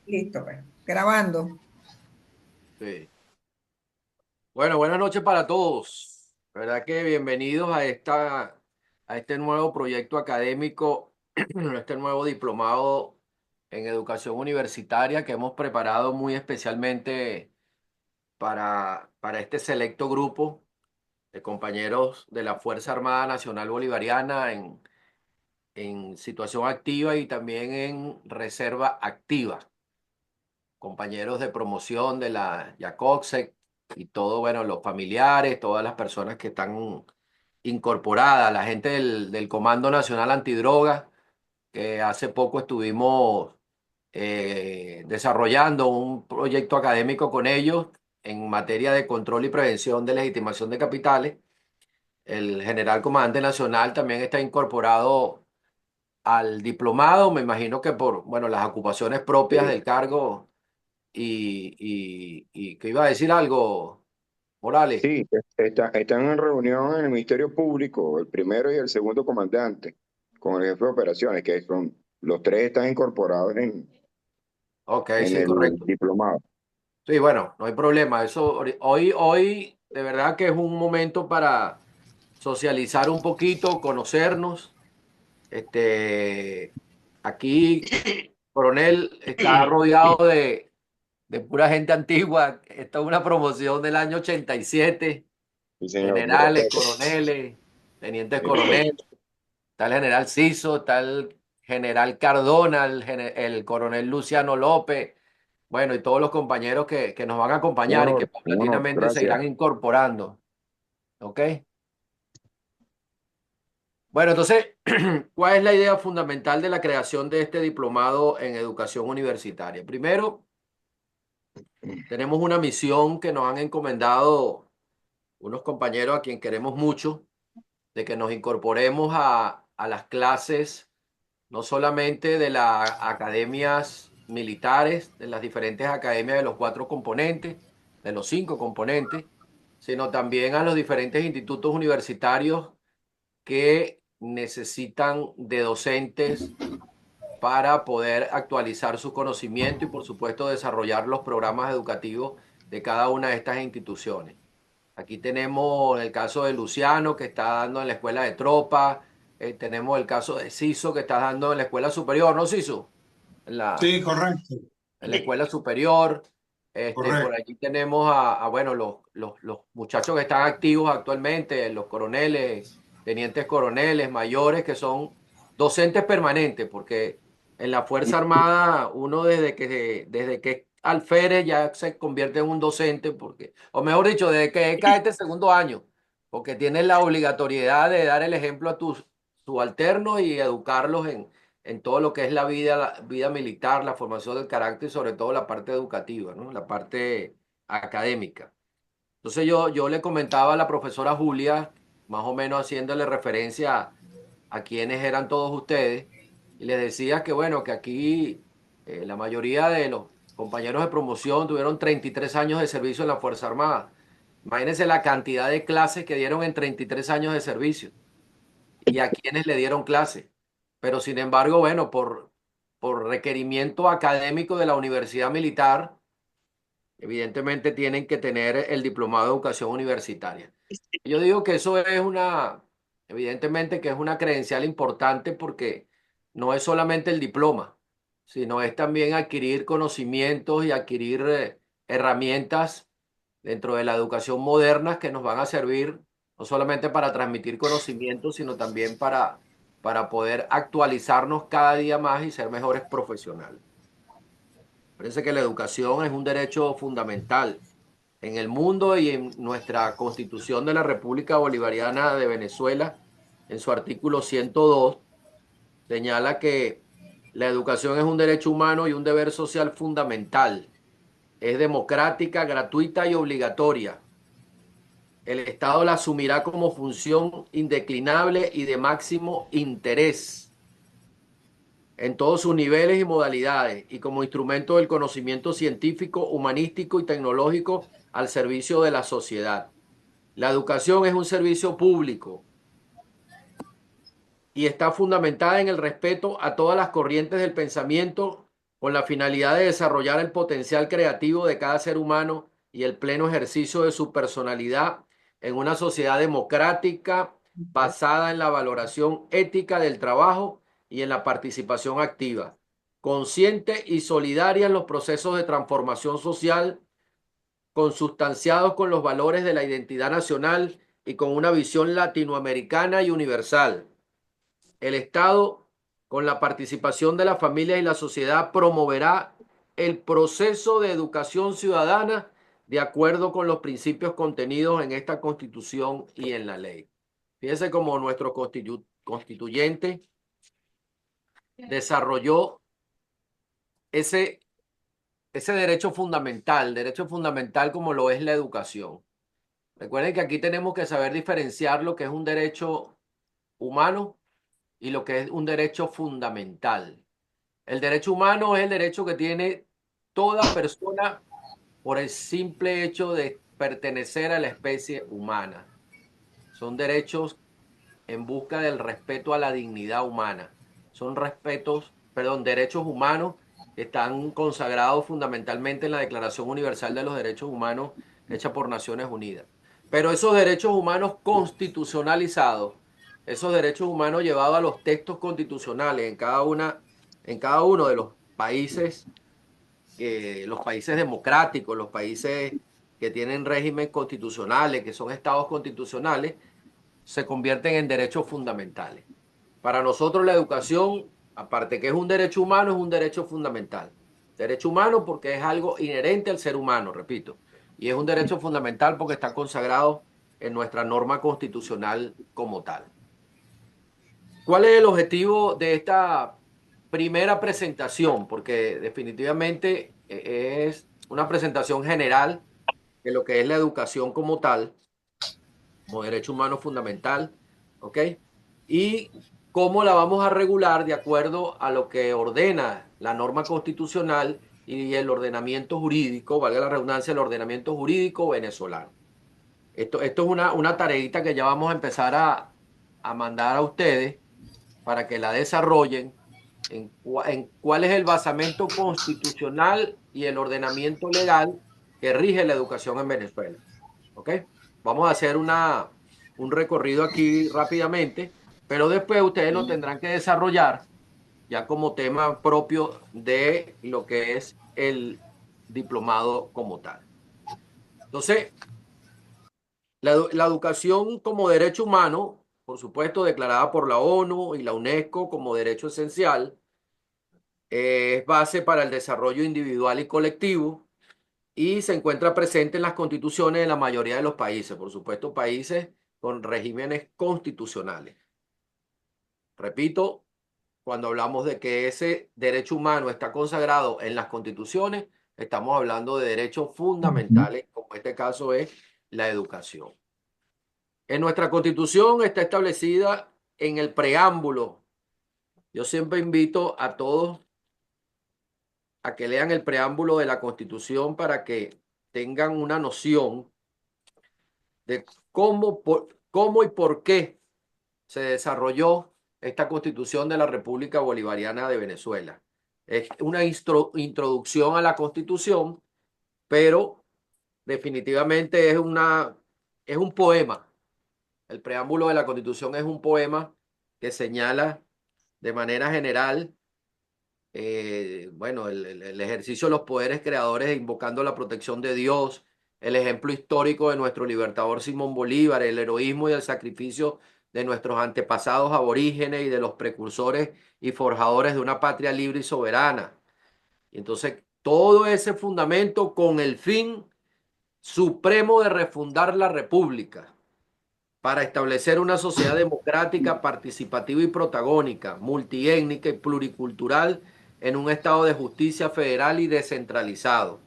Listo, pues. Grabando. Sí. Bueno, buenas noches para todos. La verdad que bienvenidos a este nuevo proyecto académico, este nuevo diplomado en educación universitaria que hemos preparado muy especialmente para este selecto grupo de compañeros de la Fuerza Armada Nacional Bolivariana en situación activa y también en reserva activa. Compañeros de promoción de la YACOXEC y todo, bueno, los familiares, todas las personas que están incorporadas, la gente del Comando Nacional Antidroga, que hace poco estuvimos desarrollando un proyecto académico con ellos en materia de control y prevención de legitimación de capitales. El general comandante nacional también está incorporado al diplomado, me imagino que por, bueno, las ocupaciones propias Sí, del cargo y que iba a decir algo, Morales. sí, están en reunión en el Ministerio Público, el primero y el segundo comandante, con el jefe de operaciones, que son los tres están incorporados Ok, en sí, el correcto. diplomado. Sí, bueno, no hay problema. Eso, hoy, de verdad que es un momento para socializar un poquito, conocernos. Este, aquí, Coronel está rodeado de pura gente antigua. Esta es una promoción del año 87. Sí, señor, mi Generales, respeto. coroneles, tenientes Mi respeto. coroneles. Está el general Ciso, está el general Cardona, el coronel Luciano López, bueno, y todos los compañeros que nos van a acompañar y que Un honor, paulatinamente se gracias. irán incorporando. ¿Ok? Bueno, entonces, ¿cuál es la idea fundamental de la creación de este diplomado en educación universitaria? Primero, tenemos una misión que nos han encomendado unos compañeros a quien queremos mucho, de que nos incorporemos a las clases no solamente de las academias militares, de las diferentes academias de los cuatro componentes, de los cinco componentes, sino también a los diferentes institutos universitarios que necesitan de docentes para poder actualizar su conocimiento y, por supuesto, desarrollar los programas educativos de cada una de estas instituciones. Aquí tenemos el caso de Luciano, que está dando en la escuela de tropa. Tenemos el caso de Ciso, que está dando en la escuela superior, ¿no, Ciso? En la, Sí, correcto, en la escuela superior. Por correcto. allí tenemos bueno, los muchachos que están activos actualmente, los coroneles, tenientes coroneles, mayores, que son docentes permanentes, porque en la Fuerza Armada uno desde que es alférez ya se convierte en un docente, porque, o mejor dicho, desde que cae este segundo año, porque tienes la obligatoriedad de dar el ejemplo a tus subalternos y educarlos en todo lo que es la vida militar, la formación del carácter y sobre todo la parte educativa, ¿no? La parte académica. Entonces yo le comentaba a la profesora Julia, más o menos haciéndole referencia a quiénes eran todos ustedes, y les decía que bueno, que aquí la mayoría de los compañeros de promoción tuvieron 33 años de servicio en la Fuerza Armada. Imagínense la cantidad de clases que dieron en 33 años de servicio y a quienes le dieron clase. Pero sin embargo, bueno, por requerimiento académico de la Universidad Militar, evidentemente tienen que tener el diplomado de educación universitaria. Yo digo que eso es evidentemente que es una credencial importante porque no es solamente el diploma, sino es también adquirir conocimientos y adquirir herramientas dentro de la educación moderna que nos van a servir no solamente para transmitir conocimientos, sino también para poder actualizarnos cada día más y ser mejores profesionales. Parece que la educación es un derecho fundamental en el mundo y en nuestra Constitución de la República Bolivariana de Venezuela, en su artículo 102, señala que la educación es un derecho humano y un deber social fundamental. Es democrática, gratuita y obligatoria. El Estado la asumirá como función indeclinable y de máximo interés en todos sus niveles y modalidades y como instrumento del conocimiento científico, humanístico y tecnológico al servicio de la sociedad. La educación es un servicio público y está fundamentada en el respeto a todas las corrientes del pensamiento con la finalidad de desarrollar el potencial creativo de cada ser humano y el pleno ejercicio de su personalidad en una sociedad democrática basada en la valoración ética del trabajo y en la participación activa, consciente y solidaria en los procesos de transformación social, consustanciados con los valores de la identidad nacional y con una visión latinoamericana y universal. El Estado, con la participación de la familia y la sociedad, promoverá el proceso de educación ciudadana de acuerdo con los principios contenidos en esta Constitución y en la ley. Fíjense cómo nuestro constituyente desarrolló ese derecho fundamental como lo es la educación. Recuerden que aquí tenemos que saber diferenciar lo que es un derecho humano y lo que es un derecho fundamental. El derecho humano es el derecho que tiene toda persona por el simple hecho de pertenecer a la especie humana. Son derechos en busca del respeto a la dignidad humana. Son derechos humanos que están consagrados fundamentalmente en la Declaración Universal de los Derechos Humanos hecha por Naciones Unidas. Pero esos derechos humanos constitucionalizados, esos derechos humanos llevados a los textos constitucionales en cada uno de los países democráticos, los países que tienen régimen constitucionales, que son estados constitucionales, se convierten en derechos fundamentales. Para nosotros la educación, aparte que es un derecho humano, es un derecho fundamental. Derecho humano porque es algo inherente al ser humano, repito. Y es un derecho fundamental porque está consagrado en nuestra norma constitucional como tal. ¿Cuál es el objetivo de esta primera presentación? Porque definitivamente es una presentación general de lo que es la educación como tal, como derecho humano fundamental, ¿ok? Y cómo la vamos a regular de acuerdo a lo que ordena la norma constitucional y el ordenamiento jurídico, valga la redundancia, el ordenamiento jurídico venezolano. Esto es una tareita que ya vamos a empezar a mandar a ustedes para que la desarrollen en cuál es el basamento constitucional y el ordenamiento legal que rige la educación en Venezuela. ¿Ok? Vamos a hacer un recorrido aquí rápidamente, pero después ustedes lo tendrán que desarrollar ya como tema propio de lo que es el diplomado como tal. Entonces, la educación como derecho humano, por supuesto, declarada por la ONU y la UNESCO como derecho esencial, es base para el desarrollo individual y colectivo y se encuentra presente en las constituciones de la mayoría de los países, por supuesto, países con regímenes constitucionales. Repito, cuando hablamos de que ese derecho humano está consagrado en las constituciones, estamos hablando de derechos fundamentales, como este caso es la educación. En nuestra constitución está establecida en el preámbulo. Yo siempre invito a todos a que lean el preámbulo de la Constitución para que tengan una noción de cómo y por qué se desarrolló esta Constitución de la República Bolivariana de Venezuela. Es una introducción a la Constitución, pero definitivamente es un poema. El preámbulo de la Constitución es un poema que señala de manera general bueno, el ejercicio de los poderes creadores invocando la protección de Dios, el ejemplo histórico de nuestro libertador Simón Bolívar, el heroísmo y el sacrificio de nuestros antepasados aborígenes y de los precursores y forjadores de una patria libre y soberana. Y entonces, todo ese fundamento con el fin supremo de refundar la República para establecer una sociedad democrática, participativa y protagónica, multiétnica y pluricultural en un estado de justicia federal y descentralizado,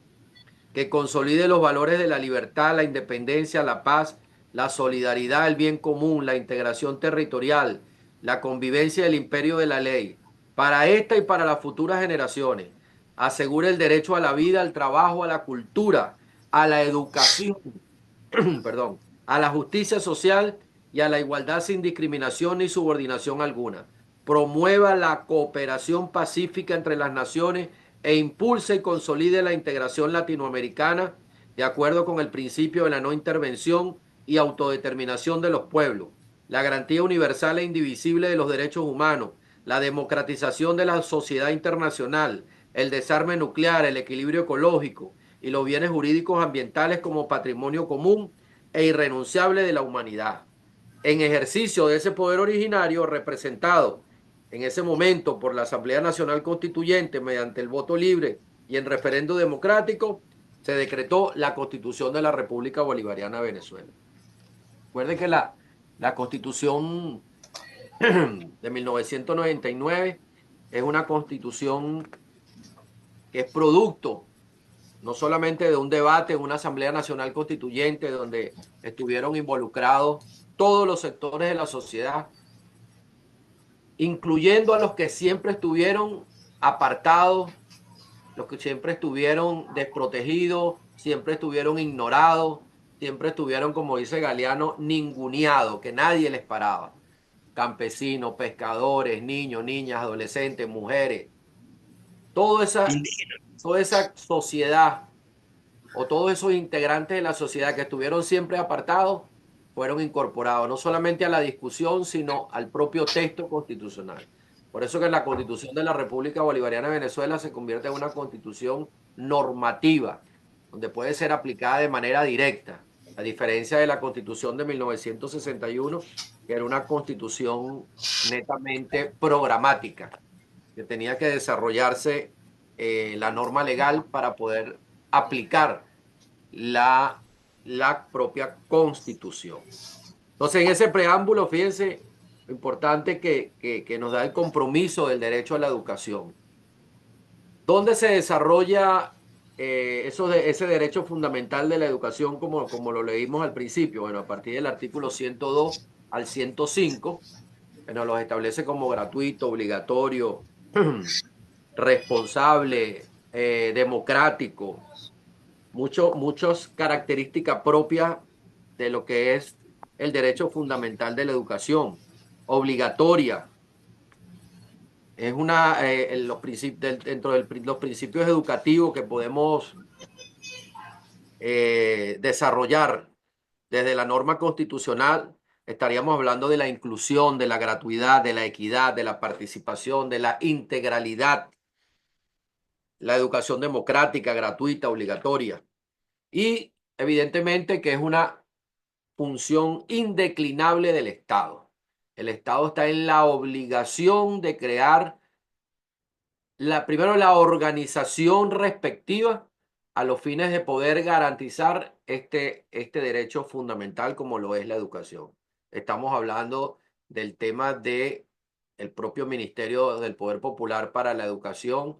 que consolide los valores de la libertad, la independencia, la paz, la solidaridad, el bien común, la integración territorial, la convivencia del imperio de la ley, para esta y para las futuras generaciones. Asegure el derecho a la vida, al trabajo, a la cultura, a la educación, perdón, a la justicia social y a la igualdad sin discriminación ni subordinación alguna. Promueva la cooperación pacífica entre las naciones e impulse y consolide la integración latinoamericana de acuerdo con el principio de la no intervención y autodeterminación de los pueblos, la garantía universal e indivisible de los derechos humanos, la democratización de la sociedad internacional, el desarme nuclear, el equilibrio ecológico y los bienes jurídicos ambientales como patrimonio común e irrenunciable de la humanidad. En ejercicio de ese poder originario representado en ese momento por la Asamblea Nacional Constituyente mediante el voto libre y en referendo democrático, se decretó la Constitución de la República Bolivariana de Venezuela. Recuerden que la Constitución de 1999 es una constitución que es producto no solamente de un debate en una Asamblea Nacional Constituyente donde estuvieron involucrados todos los sectores de la sociedad, incluyendo a los que siempre estuvieron apartados, los que siempre estuvieron desprotegidos, siempre estuvieron ignorados, siempre estuvieron, como dice Galeano, ninguneados, que nadie les paraba. Campesinos, pescadores, niños, niñas, adolescentes, mujeres, toda esa sociedad o todos esos integrantes de la sociedad que estuvieron siempre apartados fueron incorporados no solamente a la discusión, sino al propio texto constitucional. Por eso que la Constitución de la República Bolivariana de Venezuela se convierte en una constitución normativa, donde puede ser aplicada de manera directa, a diferencia de la Constitución de 1961, que era una constitución netamente programática, que tenía que desarrollarse la norma legal para poder aplicar la propia Constitución. Entonces, en ese preámbulo, fíjense lo importante que nos da el compromiso del derecho a la educación. ¿Dónde se desarrolla ese derecho fundamental de la educación como lo leímos al principio? Bueno, a partir del artículo 102 al 105, bueno, los establece como gratuito, obligatorio, responsable, democrático, muchas características propias de lo que es el derecho fundamental de la educación, obligatoria. Es dentro de los principios educativos que podemos desarrollar desde la norma constitucional. Estaríamos hablando de la inclusión, de la gratuidad, de la equidad, de la participación, de la integralidad, la educación democrática, gratuita, obligatoria. Y evidentemente que es una función indeclinable del Estado. El Estado está en la obligación de crear primero la organización respectiva a los fines de poder garantizar este derecho fundamental como lo es la educación. Estamos hablando del tema de el propio Ministerio del Poder Popular para la Educación,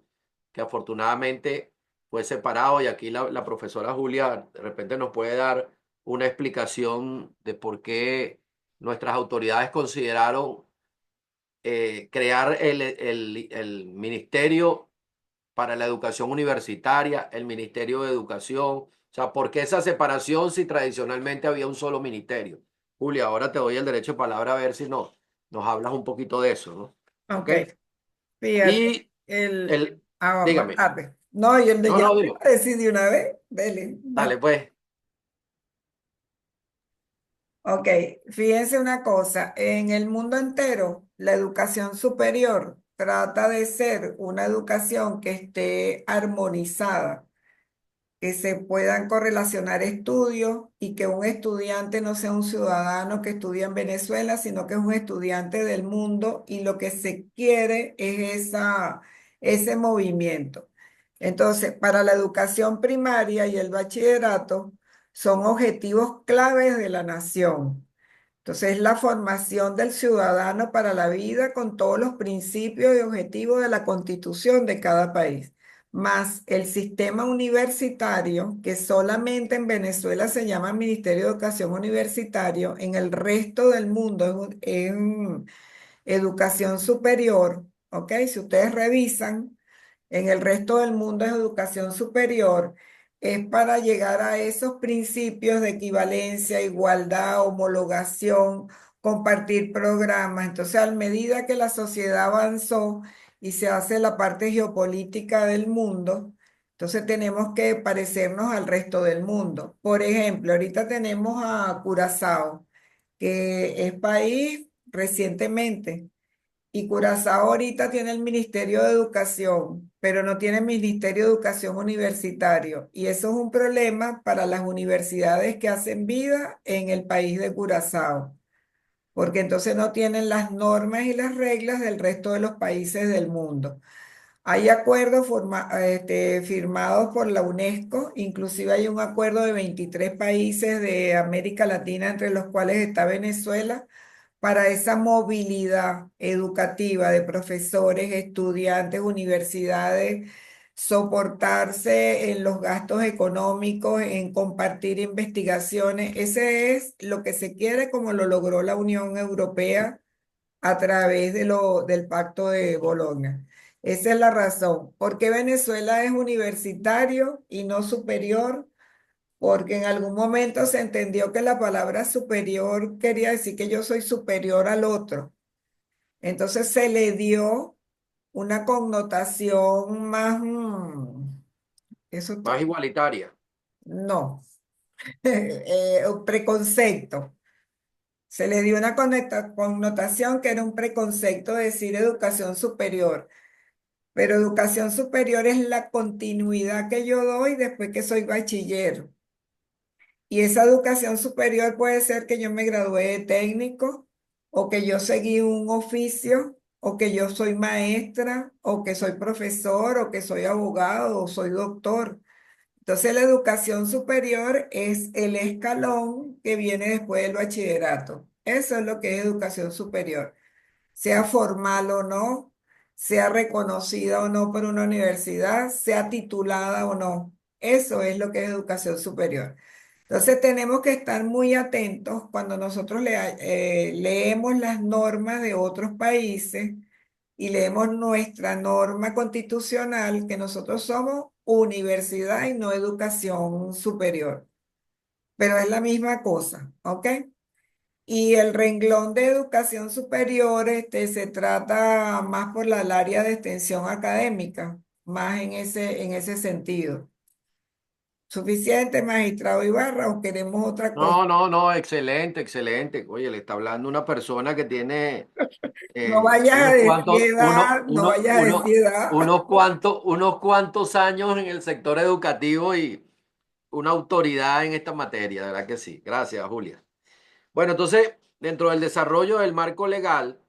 que afortunadamente fue separado, y aquí la profesora Julia de repente nos puede dar una explicación de por qué nuestras autoridades consideraron crear el Ministerio para la Educación Universitaria, el Ministerio de Educación. O sea, ¿por qué esa separación si tradicionalmente había un solo ministerio? Julia, ahora te doy el derecho de palabra a ver si nos hablas un poquito de eso, ¿no? Ok, ¿Ok? fíjate, Y el, más dígame. tarde. No, y el de No, ya no, te dilo. iba a decir de una vez, dele, Dale, dale. pues. Ok, fíjense una cosa, en el mundo entero, la educación superior trata de ser una educación que esté armonizada, que se puedan correlacionar estudios y que un estudiante no sea un ciudadano que estudia en Venezuela, sino que es un estudiante del mundo y lo que se quiere es ese movimiento. Entonces, para la educación primaria y el bachillerato son objetivos claves de la nación. Entonces, es la formación del ciudadano para la vida con todos los principios y objetivos de la constitución de cada país, más el sistema universitario, que solamente en Venezuela se llama Ministerio de Educación Universitario, en el resto del mundo es educación superior, ¿ok? Si ustedes revisan, en el resto del mundo es educación superior, es para llegar a esos principios de equivalencia, igualdad, homologación, compartir programas. Entonces, a medida que la sociedad avanzó y se hace la parte geopolítica del mundo, entonces tenemos que parecernos al resto del mundo. Por ejemplo, ahorita tenemos a Curazao, que es país recientemente. Y Curazao ahorita tiene el Ministerio de Educación, pero no tiene Ministerio de Educación Universitario. Y eso es un problema para las universidades que hacen vida en el país de Curazao, porque entonces no tienen las normas y las reglas del resto de los países del mundo. Hay acuerdos firmados por la UNESCO, inclusive hay un acuerdo de 23 países de América Latina, entre los cuales está Venezuela, para esa movilidad educativa de profesores, estudiantes, universidades, soportarse en los gastos económicos, en compartir investigaciones. Ese es lo que se quiere, como lo logró la Unión Europea a través del Pacto de Bolonia. Esa es la razón. ¿Por qué Venezuela es universitario y no superior? Porque en algún momento se entendió que la palabra superior quería decir que yo soy superior al otro. Entonces se le dio una connotación más, eso Más igualitaria. no, un preconcepto. Se le dio una connotación que era un preconcepto de decir educación superior. Pero educación superior es la continuidad que yo doy después que soy bachiller. Y esa educación superior puede ser que yo me gradué de técnico, o que yo seguí un oficio, o que yo soy maestra, o que soy profesor, o que soy abogado, o soy doctor. Entonces la educación superior es el escalón que viene después del bachillerato. Eso es lo que es educación superior, sea formal o no, sea reconocida o no por una universidad, sea titulada o no. Eso es lo que es educación superior. Entonces tenemos que estar muy atentos cuando nosotros leemos las normas de otros países y leemos nuestra norma constitucional, que nosotros somos universidad y no educación superior, pero es la misma cosa, ¿ok? Y el renglón de educación superior, se trata más por el área de extensión académica, más en ese sentido. ¿Suficiente, magistrado Ibarra, o queremos otra cosa? No, no, no, excelente, excelente. Oye, le está hablando una persona que tiene No vayas a unos decir cuantos, edad, no vayas a decir edad. unos cuantos años en el sector educativo y una autoridad en esta materia, de verdad que sí. Gracias, Julia. Bueno, entonces, dentro del desarrollo del marco legal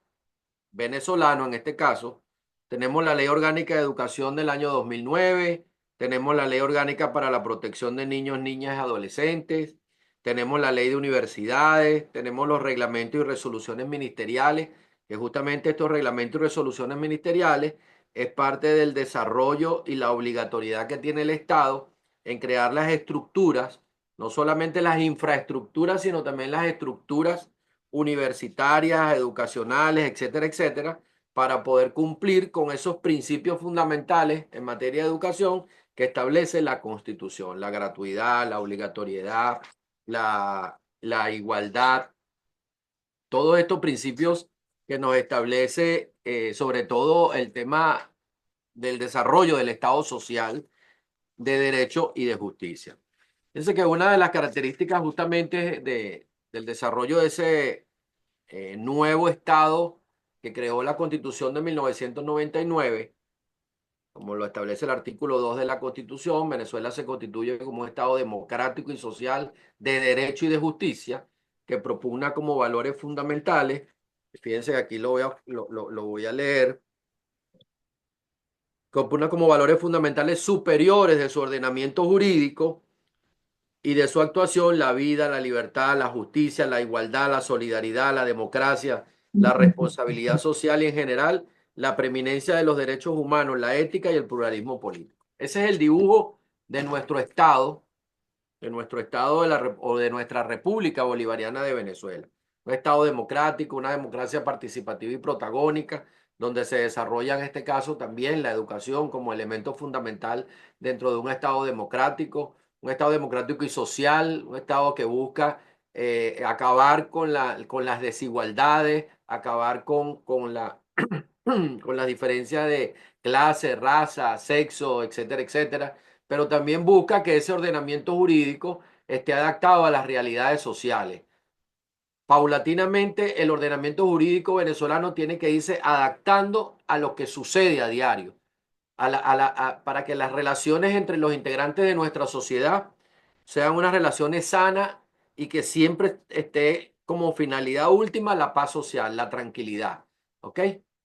venezolano, en este caso, tenemos la Ley Orgánica de Educación del año 2009, tenemos la Ley Orgánica para la Protección de Niños, Niñas y Adolescentes, tenemos la Ley de Universidades, tenemos los reglamentos y resoluciones ministeriales, que justamente estos reglamentos y resoluciones ministeriales es parte del desarrollo y la obligatoriedad que tiene el Estado en crear las estructuras, no solamente las infraestructuras, sino también las estructuras universitarias, educacionales, etcétera, etcétera, para poder cumplir con esos principios fundamentales en materia de educación que establece la Constitución, la gratuidad, la obligatoriedad, la igualdad, todos estos principios que nos establece sobre todo el tema del desarrollo del Estado social, de derecho y de justicia. Fíjense que una de las características justamente del desarrollo de ese nuevo Estado que creó la Constitución de 1999, como lo establece el artículo 2 de la Constitución, Venezuela se constituye como un Estado democrático y social de derecho y de justicia, que propugna como valores fundamentales. Fíjense que aquí lo voy a leer. Que propugna como valores fundamentales superiores de su ordenamiento jurídico y de su actuación la vida, la libertad, la justicia, la igualdad, la solidaridad, la democracia, la responsabilidad social y en general la preeminencia de los derechos humanos, la ética y el pluralismo político. Ese es el dibujo de nuestro estado o de nuestra República Bolivariana de Venezuela. Un estado democrático, una democracia participativa y protagónica, donde se desarrolla en este caso también la educación como elemento fundamental dentro de un estado democrático y social, un estado que busca acabar con las desigualdades, acabar con con las diferencias de clase, raza, sexo, etcétera, etcétera, pero también busca que ese ordenamiento jurídico esté adaptado a las realidades sociales. Paulatinamente, el ordenamiento jurídico venezolano tiene que irse adaptando a lo que sucede a diario, para que las relaciones entre los integrantes de nuestra sociedad sean unas relaciones sanas y que siempre esté como finalidad última la paz social, la tranquilidad. ¿Ok?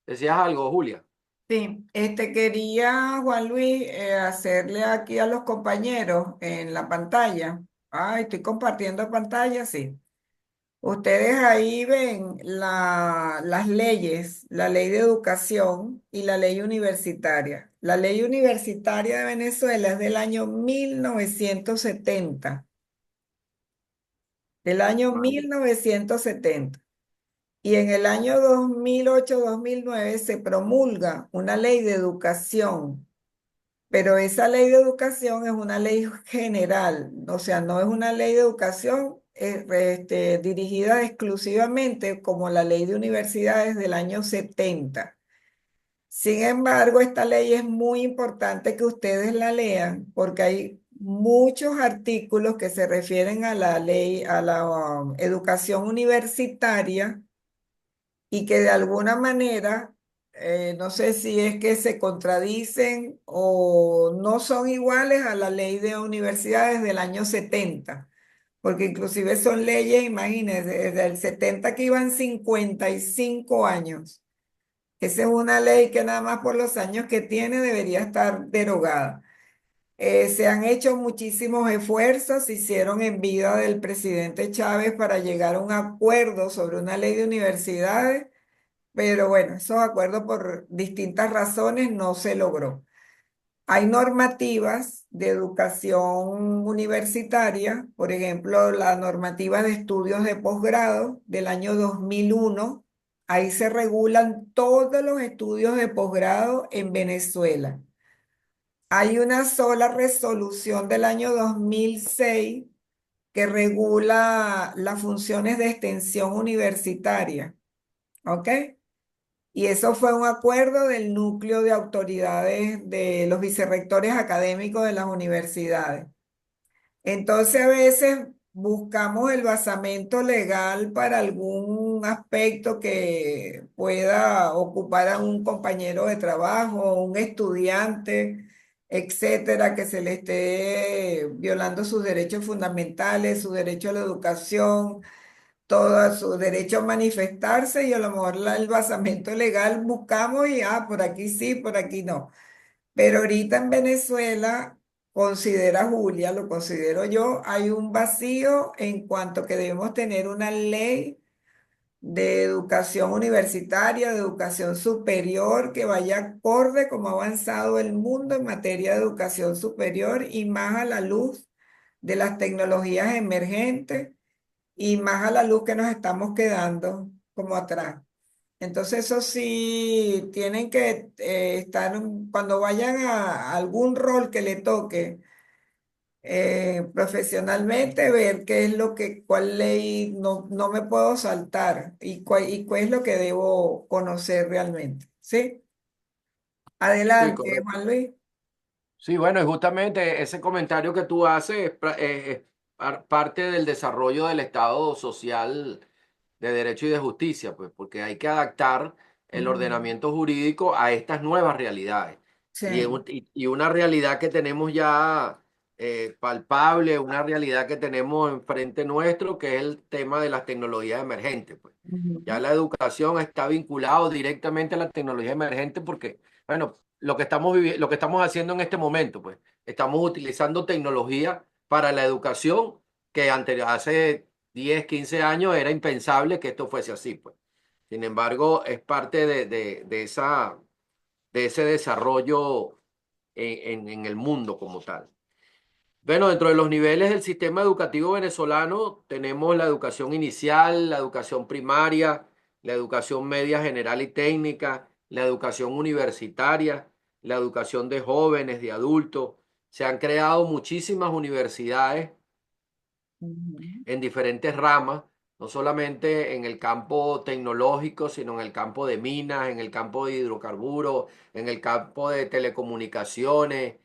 ¿Decías algo, Julia? Sí, quería, Juan Luis, hacerle aquí a los compañeros en la pantalla. Ay, estoy compartiendo pantalla, sí. Ustedes ahí ven las leyes, la ley de educación y la ley universitaria. La ley universitaria de Venezuela es del año 1970, del año Vale. 1970. Y en el año 2008-2009 se promulga una ley de educación, pero esa ley de educación es una ley general, o sea, no es una ley de educación dirigida exclusivamente como la ley de universidades del año 70. Sin embargo, esta ley es muy importante que ustedes la lean porque hay muchos artículos que se refieren a la ley, a la educación universitaria y que de alguna manera, no sé si es que se contradicen o no son iguales a la ley de universidades del año 70, porque inclusive son leyes, imagínense, desde el 70 que iban 55 años. Esa es una ley que nada más por los años que tiene debería estar derogada. Se han hecho muchísimos esfuerzos, se hicieron en vida del presidente Chávez para llegar a un acuerdo sobre una ley de universidades, pero bueno, esos acuerdos por distintas razones no se logró. Hay normativas de educación universitaria, por ejemplo, la normativa de estudios de posgrado del año 2001. Ahí se regulan todos los estudios de posgrado en Venezuela. Hay una sola resolución del año 2006 que regula las funciones de extensión universitaria, ¿ok? Y eso fue un acuerdo del núcleo de autoridades de los vicerrectores académicos de las universidades. Entonces a veces buscamos el basamento legal para algún aspecto que pueda ocupar a un compañero de trabajo, un estudiante, etcétera, que se le esté violando sus derechos fundamentales, su derecho a la educación, todo su derecho a manifestarse y a lo mejor el basamento legal buscamos y, por aquí sí, por aquí no. Pero ahorita en Venezuela, considera Julia, lo considero yo, hay un vacío en cuanto que debemos tener una ley de educación universitaria, de educación superior, que vaya acorde como ha avanzado el mundo en materia de educación superior y más a la luz de las tecnologías emergentes y más a la luz que nos estamos quedando como atrás. Entonces, eso sí, tienen que estar, cuando vayan a algún rol que le toque profesionalmente, ver qué es lo que, cuál ley no me puedo saltar y cuál es lo que debo conocer realmente. ¿Sí? Sí, Adelante, correcto. Juan Luis. Sí, bueno, y justamente ese comentario que tú haces es parte del desarrollo del Estado social de derecho y de justicia, pues, porque hay que adaptar el Ujú. ordenamiento jurídico a estas nuevas realidades. Sí. Y una realidad que tenemos ya palpable, una realidad que tenemos enfrente nuestro, que es el tema de las tecnologías emergentes, pues. Ya Ujú. la educación está vinculado directamente a la tecnología emergente porque, bueno, lo que estamos haciendo en este momento, pues, estamos utilizando tecnología para la educación que hace 10, 15 años era impensable que esto fuese así, pues. Sin embargo, es parte de ese desarrollo en el mundo como tal. Bueno, dentro de los niveles del sistema educativo venezolano tenemos la educación inicial, la educación primaria, la educación media general y técnica, la educación universitaria, la educación de jóvenes, de adultos. Se han creado muchísimas universidades Ujú. en diferentes ramas no solamente en el campo tecnológico, sino en el campo de minas, en el campo de hidrocarburos, en el campo de telecomunicaciones,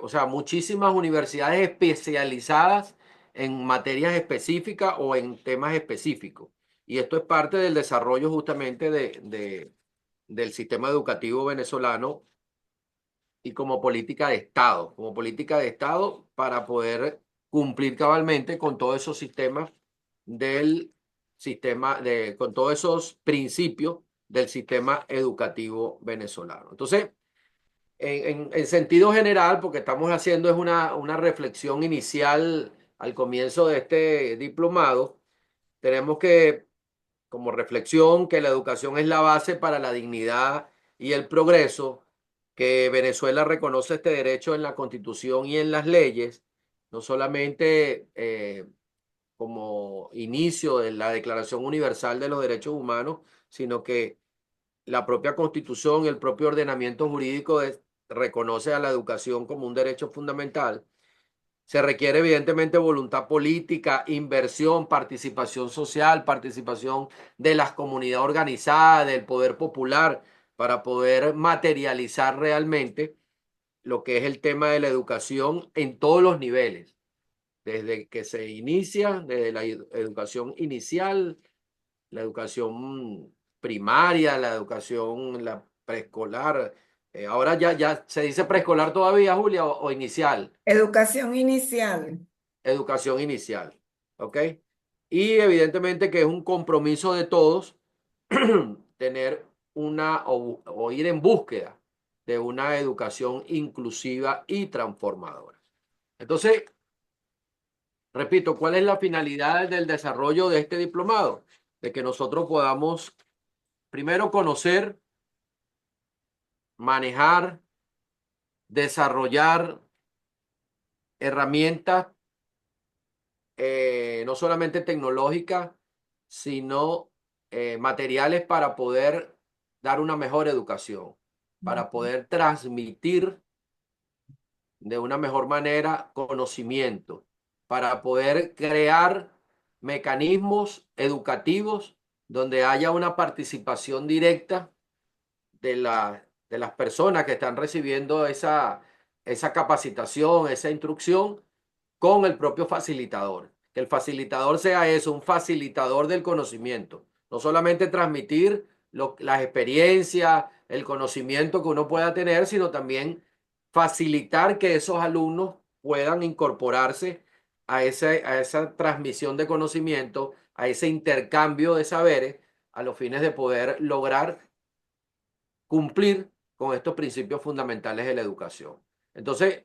o sea, muchísimas universidades especializadas en materias específicas o en temas específicos. Y esto es parte del desarrollo justamente del sistema educativo venezolano y como política de Estado para poder cumplir cabalmente con todos esos sistemas del con todos esos principios del sistema educativo venezolano. Entonces, en sentido general, porque estamos haciendo es una reflexión inicial al comienzo de este diplomado, tenemos que, como reflexión, que la educación es la base para la dignidad y el progreso, que Venezuela reconoce este derecho en la Constitución y en las leyes, no solamente como inicio de la Declaración Universal de los Derechos Humanos, sino que la propia Constitución y el propio ordenamiento jurídico reconoce a la educación como un derecho fundamental. Se requiere evidentemente voluntad política, inversión, participación social, participación de las comunidades organizadas, del poder popular, para poder materializar realmente lo que es el tema de la educación en todos los niveles, desde que se inicia, desde la educación inicial, la educación primaria, la educación la preescolar. Ahora ya se dice preescolar todavía, Julia, o inicial. Educación inicial. Educación inicial, ¿ok? Y evidentemente que es un compromiso de todos tener o ir en búsqueda de una educación inclusiva y transformadora. Entonces, repito, ¿cuál es la finalidad del desarrollo de este diplomado? De que nosotros podamos primero conocer, manejar, desarrollar herramientas no solamente tecnológicas, sino materiales para poder dar una mejor educación, para poder transmitir de una mejor manera conocimiento, para poder crear mecanismos educativos donde haya una participación directa de las personas que están recibiendo esa capacitación, esa instrucción con el propio facilitador. Que el facilitador sea eso, un facilitador del conocimiento. No solamente transmitir las experiencias, el conocimiento que uno pueda tener, sino también facilitar que esos alumnos puedan incorporarse a esa transmisión de conocimiento, a ese intercambio de saberes, a los fines de poder lograr cumplir con estos principios fundamentales de la educación. Entonces,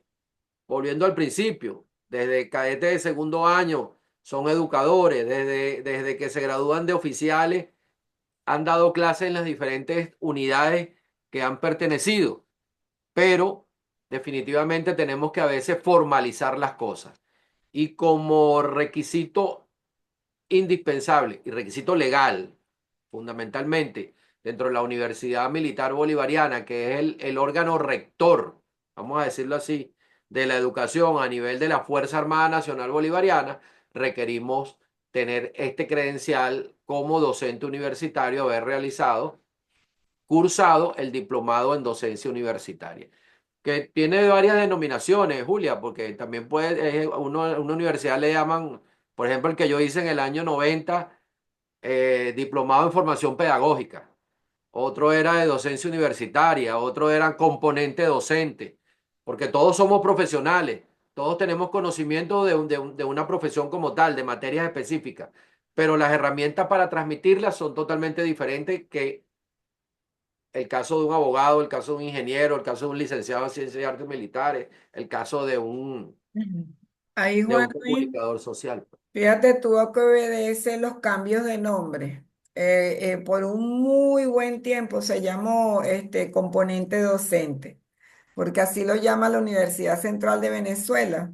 volviendo al principio, desde cadetes de segundo año son educadores, desde que se gradúan de oficiales, han dado clases en las diferentes unidades que han pertenecido, pero definitivamente tenemos que a veces formalizar las cosas. Y como requisito indispensable y requisito legal, fundamentalmente, dentro de la Universidad Militar Bolivariana, que es el órgano rector, vamos a decirlo así, de la educación a nivel de la Fuerza Armada Nacional Bolivariana, requerimos tener este credencial como docente universitario, haber realizado, cursado el diplomado en docencia universitaria, que tiene varias denominaciones, Julia, porque también puede, una universidad le llaman, por ejemplo, el que yo hice en el año 90, diplomado en formación pedagógica, otro era de docencia universitaria, otro era componente docente, porque todos somos profesionales, todos tenemos conocimiento de una profesión como tal, de materias específicas, pero las herramientas para transmitirlas son totalmente diferentes que el caso de un abogado, el caso de un ingeniero, el caso de un licenciado en ciencias y artes militares, el caso Ujú. Ahí, de Juan un Luis, comunicador social. fíjate tú que obedece los cambios de nombre. Por un muy buen tiempo se llamó componente docente, porque así lo llama la Universidad Central de Venezuela.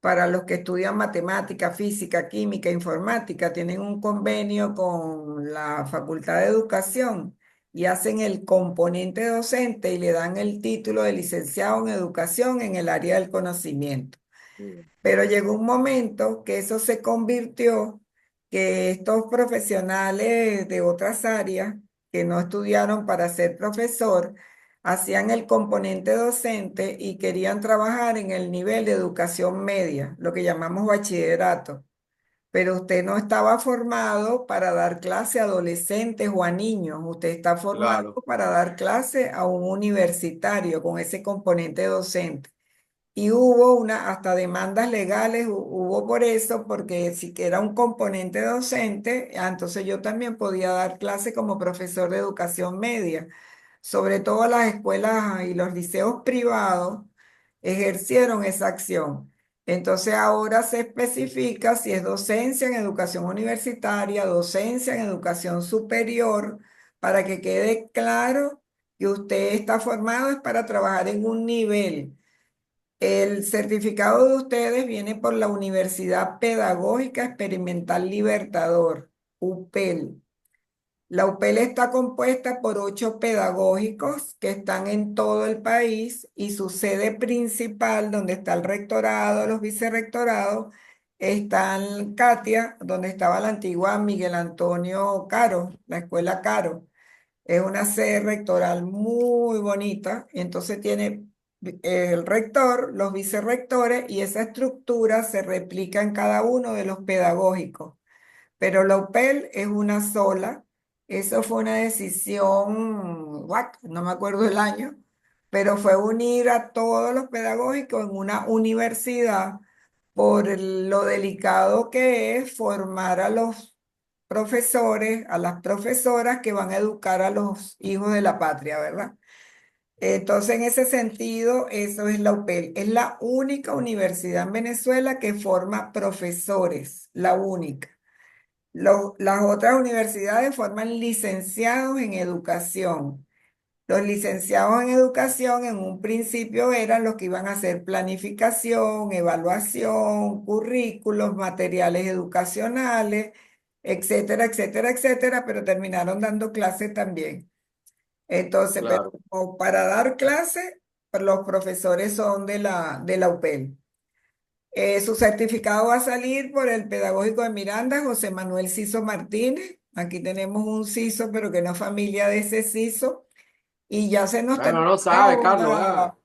Para los que estudian matemática, física, química, informática, tienen un convenio con la Facultad de Educación y hacen el componente docente y le dan el título de licenciado en educación en el área del conocimiento. Mm. Pero llegó un momento que eso se convirtió que estos profesionales de otras áreas que no estudiaron para ser profesor, hacían el componente docente y querían trabajar en el nivel de educación media, lo que llamamos bachillerato. Pero usted no estaba formado para dar clase a adolescentes o a niños, usted está formado Claro, para dar clase a un universitario con ese componente docente. Y hubo hasta demandas legales, hubo por eso, porque si que era un componente docente, entonces yo también podía dar clase como profesor de educación media. Sobre todo las escuelas y los liceos privados ejercieron esa acción. Entonces ahora se especifica si es docencia en educación universitaria, docencia en educación superior, para que quede claro que usted está formado es para trabajar en un nivel. El certificado de ustedes viene por la Universidad Pedagógica Experimental Libertador, UPEL. La UPEL está compuesta por 8 pedagógicos que están en todo el país y su sede principal, donde está el rectorado, los vicerrectorados, está en Catia, donde estaba la antigua Miguel Antonio Caro, la escuela Caro. Es una sede rectoral muy bonita y entonces tiene el rector, los vicerrectores y esa estructura se replica en cada uno de los pedagógicos. Pero la UPEL es una sola. Eso fue una decisión, no me acuerdo el año, pero fue unir a todos los pedagógicos en una universidad por lo delicado que es formar a los profesores, a las profesoras que van a educar a los hijos de la patria, ¿verdad? Entonces, en ese sentido, eso es la UPEL. Es la única universidad en Venezuela que forma profesores, la única. Las otras universidades forman licenciados en educación. Los licenciados en educación en un principio eran los que iban a hacer planificación, evaluación, currículos, materiales educacionales, etcétera, etcétera, etcétera, pero terminaron dando clases también. Entonces, pero claro. como para dar clases, los profesores son de la UPEL. Su certificado va a salir por el pedagógico de Miranda, José Manuel Ciso Martínez. Aquí tenemos un Ciso, pero que no es familia de ese Ciso. Y ya se nos Bueno, terminó no la sabe, Carlos. hora.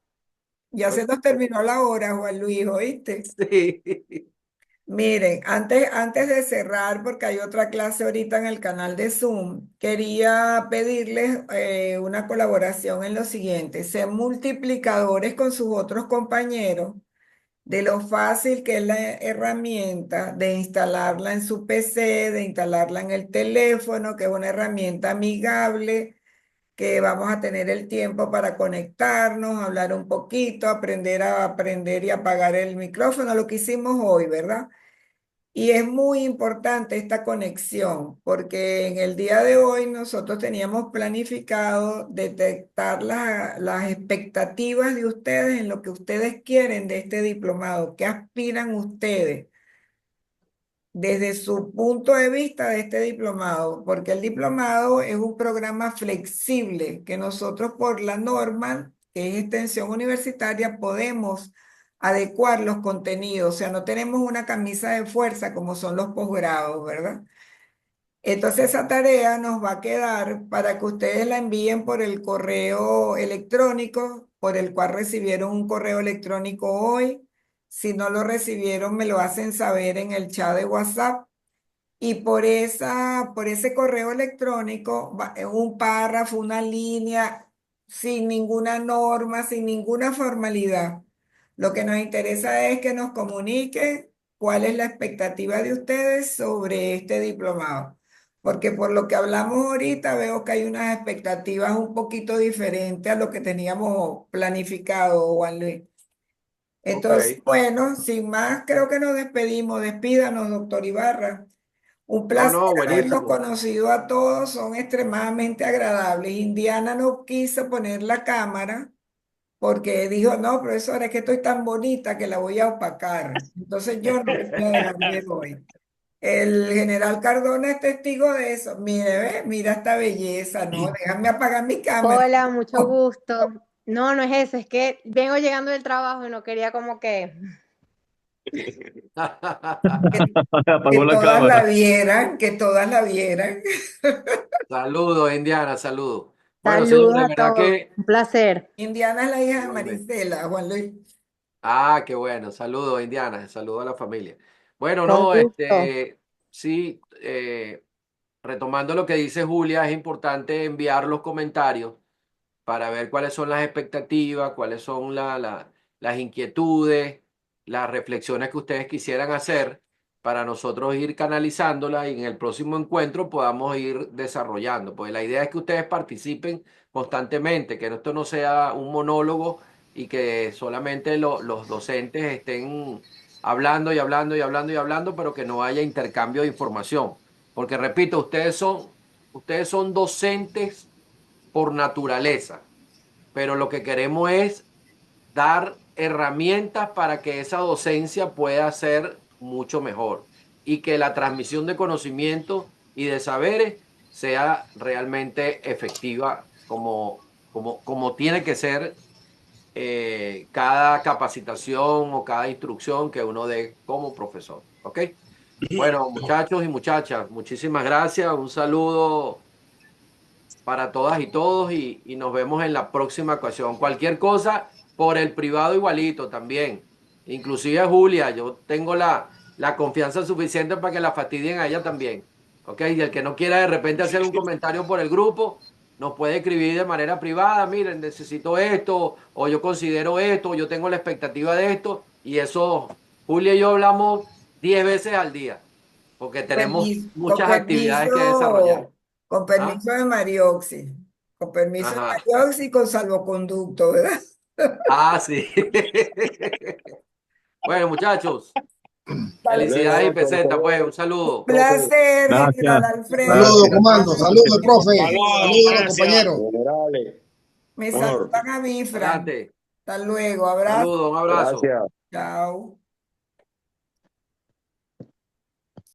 Ya se Pues, nos terminó la hora, Juan Luis, ¿oíste? sí. Miren, antes de cerrar, porque hay otra clase ahorita en el canal de Zoom, quería pedirles una colaboración en lo siguiente. Sean multiplicadores con sus otros compañeros de lo fácil que es la herramienta de instalarla en su PC, de instalarla en el teléfono, que es una herramienta amigable, que vamos a tener el tiempo para conectarnos, hablar un poquito, aprender a aprender y apagar el micrófono, lo que hicimos hoy, ¿verdad? Y es muy importante esta conexión, porque en el día de hoy nosotros teníamos planificado detectar las expectativas de ustedes en lo que ustedes quieren de este diplomado, qué aspiran ustedes desde su punto de vista de este diplomado, porque el diplomado es un programa flexible que nosotros por la norma, que es extensión universitaria, podemos adecuar los contenidos, o sea, no tenemos una camisa de fuerza como son los posgrados, ¿verdad? Entonces esa tarea nos va a quedar para que ustedes la envíen por el correo electrónico, por el cual recibieron un correo electrónico hoy. Si no lo recibieron, me lo hacen saber en el chat de WhatsApp. Y por ese correo electrónico, un párrafo, una línea, sin ninguna norma, sin ninguna formalidad. Lo que nos interesa es que nos comuniquen cuál es la expectativa de ustedes sobre este diplomado. Porque por lo que hablamos ahorita, veo que hay unas expectativas un poquito diferentes a lo que teníamos planificado, Juan Luis. Ok. Entonces, bueno, sin más, creo que nos despedimos. Despídanos, doctor Ibarra. Un No, placer no, haberlos buenísimo. conocido a todos, son extremadamente agradables. Indiana no quiso poner la cámara porque dijo, no, profesora, es que estoy tan bonita que la voy a opacar. Entonces yo no voy a dejar ver hoy. El general Cardona es testigo de eso. Mire, ve, mira esta belleza, ¿no? Déjame apagar mi cámara. Hola, mucho gusto. No, no es eso, es que vengo llegando del trabajo y no quería como que Apagó la todas la cámara. vieran, que todas la vieran. Saludos, Indiana, saludos. Bueno, señor, Saludos de a verdad todos, que un placer. Indiana es la hija de igualmente. Marisela, Juan Luis. Ah, qué bueno. Saludos, Indiana. Saludos a la familia. Bueno, Con no, gusto. sí, retomando lo que dice Julia, es importante enviar los comentarios para ver cuáles son las expectativas, cuáles son las inquietudes, las reflexiones que ustedes quisieran hacer para nosotros ir canalizándolas y en el próximo encuentro podamos ir desarrollando. Pues la idea es que ustedes participen constantemente, que esto no sea un monólogo y que solamente los docentes estén hablando y hablando y hablando y hablando, pero que no haya intercambio de información. Porque repito, ustedes son docentes por naturaleza, pero lo que queremos es dar herramientas para que esa docencia pueda ser mucho mejor y que la transmisión de conocimiento y de saberes sea realmente efectiva como tiene que ser cada capacitación o cada instrucción que uno dé como profesor. ¿Ok? Bueno, muchachos y muchachas, muchísimas gracias. Un saludo para todas y todos y nos vemos en la próxima ocasión. Cualquier cosa por el privado igualito también. Inclusive Julia, yo tengo la confianza suficiente para que la fastidien a ella también. ¿Ok? Y el que no quiera de repente hacer un comentario por el grupo, nos puede escribir de manera privada, miren, necesito esto, o yo considero esto, o yo tengo la expectativa de esto, y eso, Julia y yo hablamos 10 veces al día, porque tenemos muchas actividades que desarrollar. Con ¿Ah? permiso de Marioxi, con permiso de Ajá. Marioxi y con salvoconducto, ¿verdad? Ah, sí. Bueno, muchachos, Hasta felicidades y luego, peseta, pues, un Un saludo. profe. placer, Gracias. General Alfredo. Saludos, Gracias. comando. Saludos, profe. Saludos, Saludos a los gracias. compañeros. Generales, Me honor. saludan a Bifran. Adelante. Hasta luego, abrazo. Saludos, un abrazo. Gracias. Chao.